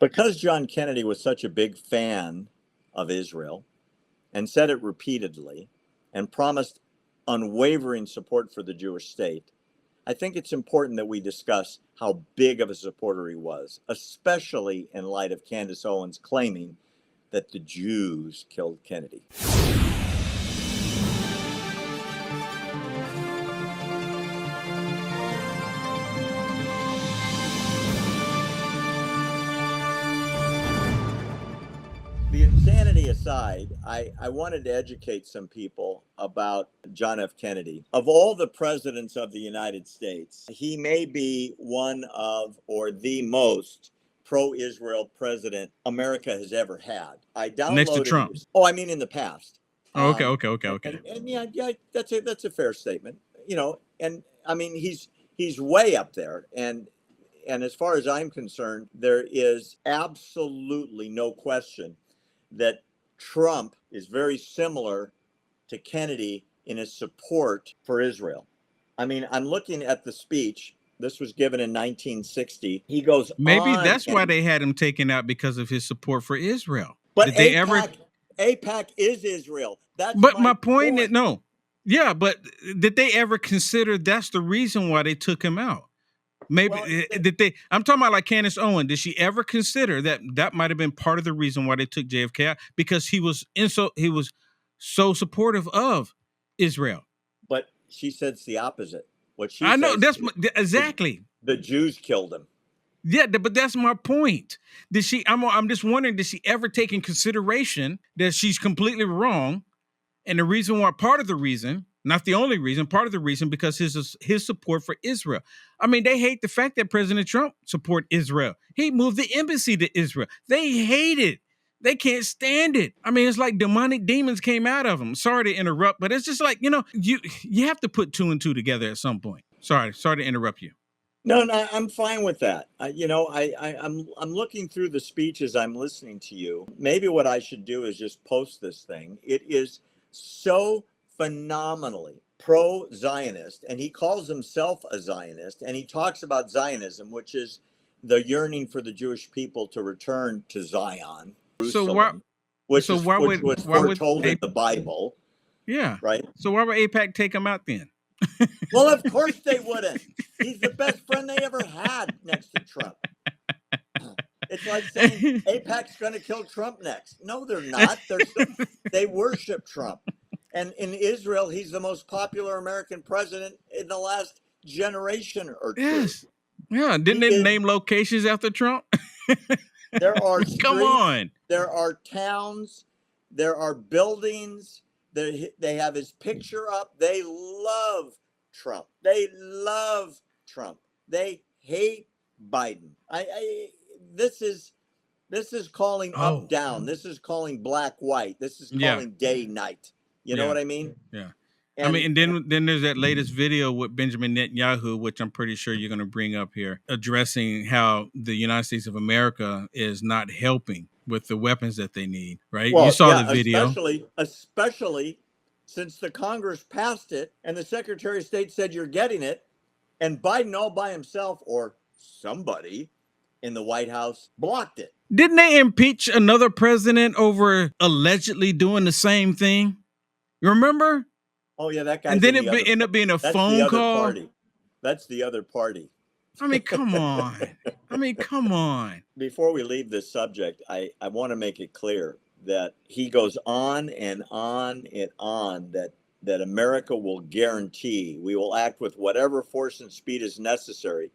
Because John Kennedy was such a big fan of Israel and said it repeatedly and promised unwavering support for the Jewish state, I think it's important that we discuss how big of a supporter he was, especially in light of Candace Owens claiming that the Jews killed Kennedy. The insanity aside, I wanted to educate some people about John F. Kennedy. Of all the presidents of the United States, he may be one of, or the most pro-Israel president America has ever had. I downloaded. Next to Trump. Oh, I mean in the past. Oh, okay. And yeah, that's a fair statement. You know, and I mean he's way up there, and as far as I'm concerned, there is absolutely no question that Trump is very similar to Kennedy in his support for Israel. I mean, I'm looking at the speech. This was given in 1960. He goes Maybe on, that's why they had him taken out, because of his support for Israel. But did they ever? AIPAC is Israel. That's but my point is, no. Yeah, but did they ever consider that's the reason why they took him out? Maybe did they? I'm talking about like Candace Owens. Did she ever consider that might have been part of the reason why they took JFK out? Because he was so supportive of Israel. But she said it's the opposite. What she I know says exactly. The Jews killed him. Yeah, but that's my point. Did she? I'm just wondering. Did she ever take in consideration that she's completely wrong, and the reason why? Part of the reason. Not the only reason, part of the reason, because his support for Israel. I mean, they hate the fact that President Trump support Israel. He moved the embassy to Israel. They hate it. They can't stand it. I mean, it's like demonic demons came out of him. Sorry to interrupt, but it's just like, you have to put two and two together at some point. Sorry to interrupt you. No, I'm fine with that. I'm looking through the speech as I'm listening to you. Maybe what I should do is just post this thing. It is so phenomenally pro-Zionist, and he calls himself a Zionist, and he talks about Zionism, which is the yearning for the Jewish people to return to Zion, Jerusalem, which was foretold in the Bible. Yeah. Right. So why would AIPAC take him out then? Well, of course they wouldn't. He's the best friend they ever had next to Trump. It's like saying AIPAC's going to kill Trump next. No, they're not. They worship Trump. And in Israel, he's the most popular American president in the last generation or two. Yes. Yeah. Didn't they name locations after Trump? There are streets, come on. There are towns. There are buildings. They have his picture up. They love Trump. They love Trump. They hate Biden. This is calling up down. This is calling black white. This is calling day night. You know what I mean? Yeah. And then there's that latest video with Benjamin Netanyahu, which I'm pretty sure you're going to bring up here, addressing how the United States of America is not helping with the weapons that they need, right? Well, you saw the video. Especially since the Congress passed it and the Secretary of State said you're getting it, and Biden all by himself or somebody in the White House blocked it. Didn't they impeach another president over allegedly doing the same thing? You remember? Oh, yeah, that guy. And then it ended up being a phone call. Party. That's the other party. I mean, come on. Before we leave this subject, I want to make it clear that he goes on and on and on that America will guarantee we will act with whatever force and speed is necessary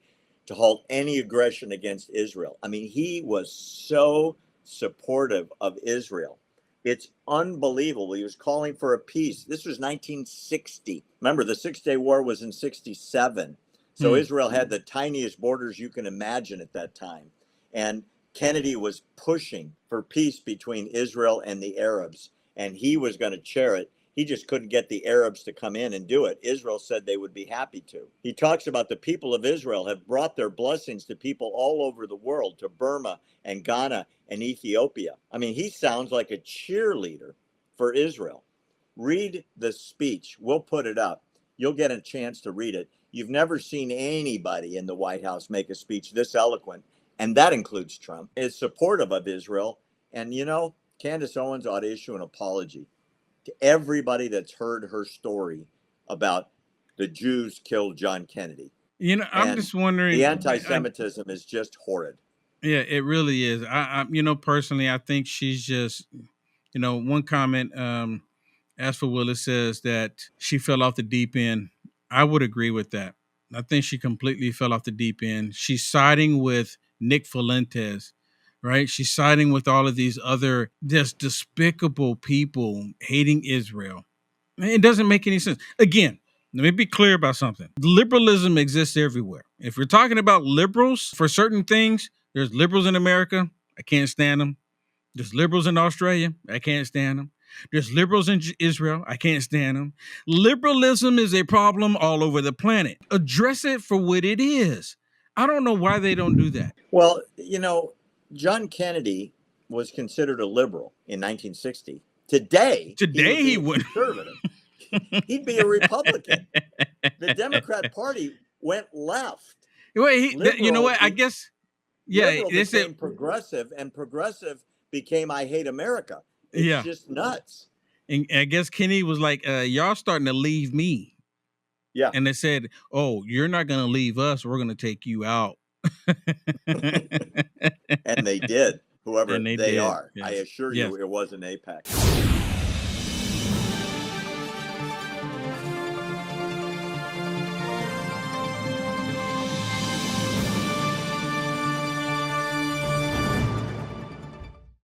to halt any aggression against Israel. I mean, he was so supportive of Israel. It's unbelievable. He was calling for a peace. This was 1960. Remember, the Six-Day War was in 67. So Israel had the tiniest borders you can imagine at that time. And Kennedy was pushing for peace between Israel and the Arabs. And he was going to chair it. He just couldn't get the Arabs to come in and do it. Israel said they would be happy to. He talks about the people of Israel have brought their blessings to people all over the world, to Burma and Ghana and Ethiopia. I mean, he sounds like a cheerleader for Israel. Read the speech. We'll put it up. You'll get a chance to read it. You've never seen anybody in the White House make a speech this eloquent and that includes Trump, is supportive of Israel. And, Candace Owens ought to issue an apology to everybody that's heard her story about the Jews killed John Kennedy. I'm And just wondering. the anti-Semitism is just horrid. Yeah, it really is. Personally, I think she's just, one comment, as for Willis says that she fell off the deep end. I would agree with that. I think she completely fell off the deep end. She's siding with Nick Fuentes, right? She's siding with all of these other just despicable people hating Israel. It doesn't make any sense. Again, let me be clear about something. Liberalism exists everywhere. If we're talking about liberals for certain things, there's liberals in America. I can't stand them. There's liberals in Australia. I can't stand them. There's liberals in Israel. I can't stand them. Liberalism is a problem all over the planet. Address it for what it is. I don't know why they don't do that. Well, John Kennedy was considered a liberal in 1960. Today he would be a conservative. He'd be a Republican. The Democrat Party went left. You know what? I guess, yeah, liberal became progressive, and progressive became I hate America. It's just nuts. And I guess Kennedy was like, y'all starting to leave me. Yeah. And they said, oh, you're not going to leave us. We're going to take you out. And they did, whoever they are. Yes. I assure you it wasn't AIPAC.